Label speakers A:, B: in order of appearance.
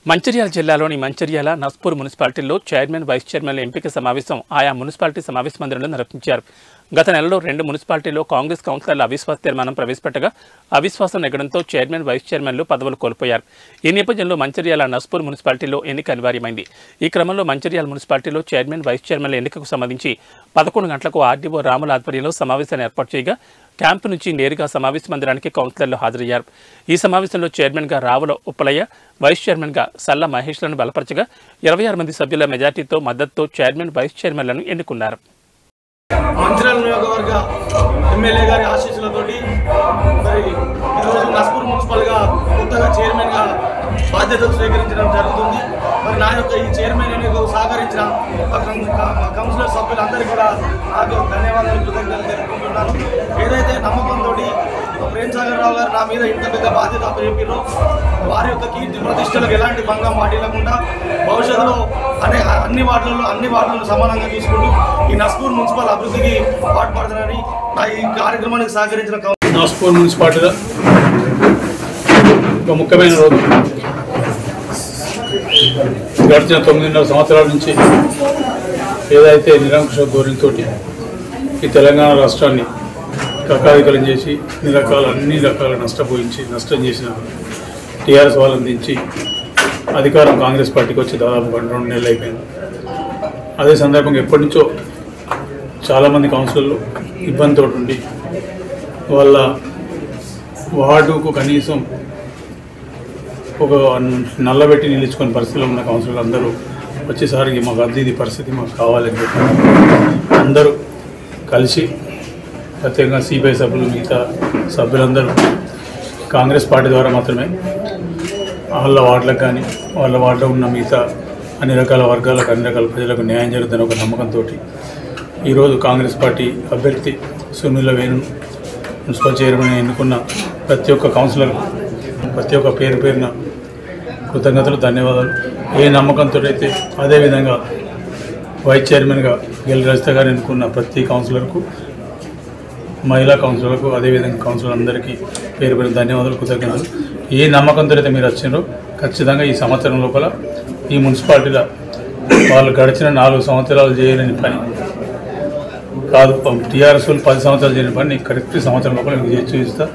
A: మంచిర్యాల జిల్లాలోని మంచిర్యాల నస్పూర్ మున్సిపాలిటీలో chairman vice చైర్మన్ల ఎంపిక సమావేశం ఆయా మున్సిపాలిటీ సమావేశ మందిరంలో నిర్వహించారు. గత నెలలో 2 మున్సిపాలిటీల్లో కాంగ్రెస్ కౌన్సిలర్ల అవిశ్వాస తీర్మానం ప్రవేశపెట్టగా అవిశ్వాసం నెగ్గడంతో చైర్మన్ వైస్ చైర్మన్లు పదవులు కోల్పోయారు. ఈ నేపథ్యంలో మంచిర్యాల నస్పూర్ మున్సిపాలిటీలో ఎన్నిక అనివార్యమైంది. ఈ క్రమంలో మంచిర్యాల మున్సిపాలిటీలో చైర్మన్ వైస్ చైర్మన్ల ఎన్నికకు సంబంధించి 11 గంటలకు ఆర్డీఓ రాముల ఆధ్వర్యంలో సమావేశాన్ని ఏర్పాటు చేయగా క్యాంపు నుంచి నేరుగా సమావేశ మందిరానికి కౌన్సిలర్లు హాజరయ్యారు. ఈ సమావేశంలో చైర్మన్గా రావుల ఉప్పలయ్య, వైస్ చైర్మన్గా సల్ల మహేష్లను బలపరచగా 26 మంది సభ్యుల మెజార్టీతో మద్దతుతో చైర్మన్ వైస్ చైర్మన్లను ఎన్నుకున్నారు.
B: మంచిర్యాల నియోజకవర్గ ఎమ్మెల్యే గారి ఆశీస్సులతోటి మరి ఈరోజు నస్పూర్ మున్సిపల్గా కొత్తగా చైర్మన్గా బాధ్యతలు స్వీకరించడం జరుగుతుంది. మరి నా యొక్క ఈ చైర్మన్ ఎన్నికకు సహకరించిన కౌన్సిలర్ సభ్యులందరికీ కూడా నాకు ధన్యవాదాలు, కృతజ్ఞతలు తెలుపుకుంటున్నాను. ఏదైతే నమ్మకంతో ప్రేమ్ సాగర్ రావు గారు నా మీద ఇంత పెద్ద బాధ్యత అప్పచెప్పారో వారి యొక్క కీర్తి ప్రతిష్టలకు ఎలాంటి భంగం వాటిల్లకుండా భవిష్యత్తులో అన్ని వార్డులను సమానంగా చూసుకుంటూ ఈ నస్పూర్ మున్సిపల్ అభివృద్ధికి పాటుపడుతున్నారని నా ఈ కార్యక్రమానికి సహకరించిన
C: నస్పూర్ మున్సిపాలిటీలో ఒక ముఖ్యమైన రోజు. గడిచిన 9.5 సంవత్సరాల నుంచి ఏదైతే నిరంకుశ ధోరణితో ఈ తెలంగాణ రాష్ట్రాన్ని కకావికలం చేసి అన్ని రకాల నష్టం చేసిన టీఆర్ఎస్ వాళ్ళని దించి అధికారం కాంగ్రెస్ పార్టీకి వచ్చి దాదాపు 2 నెలలు అయిపోయింది. అదే సందర్భంగా ఎప్పటి నుంచో చాలామంది కౌన్సిలర్లు ఇబ్బందితో ఉండి వాళ్ళ వార్డుకు కనీసం ఒక నల్లబెట్టి నిలుచుకునే పరిస్థితిలో ఉన్న కౌన్సిలర్లు అందరూ వచ్చేసరికి మాకు ఇది పరిస్థితి మాకు కావాలని చెప్పి అందరూ కలిసి ప్రత్యేకంగా సిపిఐ సభ్యులు మిగతా సభ్యులందరూ కాంగ్రెస్ పార్టీ ద్వారా మాత్రమే వాళ్ళ వార్డులకు కానీ వాళ్ళ వార్డులో ఉన్న మిగతా అన్ని రకాల వర్గాలకు అన్ని రకాల ప్రజలకు న్యాయం జరుగుతుందని ఒక నమ్మకంతో ఈరోజు కాంగ్రెస్ పార్టీ అభ్యర్థి సునీల వేణు మున్సిపల్ చైర్మన్ ఎన్నుకున్న ప్రతి ఒక్క కౌన్సిలర్ ప్రతి ఒక్క పేరున కృతజ్ఞతలు, ధన్యవాదాలు. ఏ నమ్మకంతో అయితే అదేవిధంగా వైస్ చైర్మన్గా రజిత గారు ఎన్నుకున్న ప్రతి కౌన్సిలర్కు, మహిళా కౌన్సిలర్లకు, అదేవిధంగా కౌన్సిలర్ అందరికీ పేరు ధన్యవాదాలు, కృతజ్ఞతలు. ఏ నమ్మకంతో అయితే మీరు వచ్చినారో ఖచ్చితంగా ఈ సంవత్సరం లోపల ఈ మున్సిపాలిటీలో వాళ్ళు గడిచిన 4 సంవత్సరాలు చేయలేని పని కాదు, టీఆర్ఎస్ 10 సంవత్సరాలు చేయని పని కరెక్ట్ సంవత్సరం లోపల మీకు చేసి చూపిస్తా.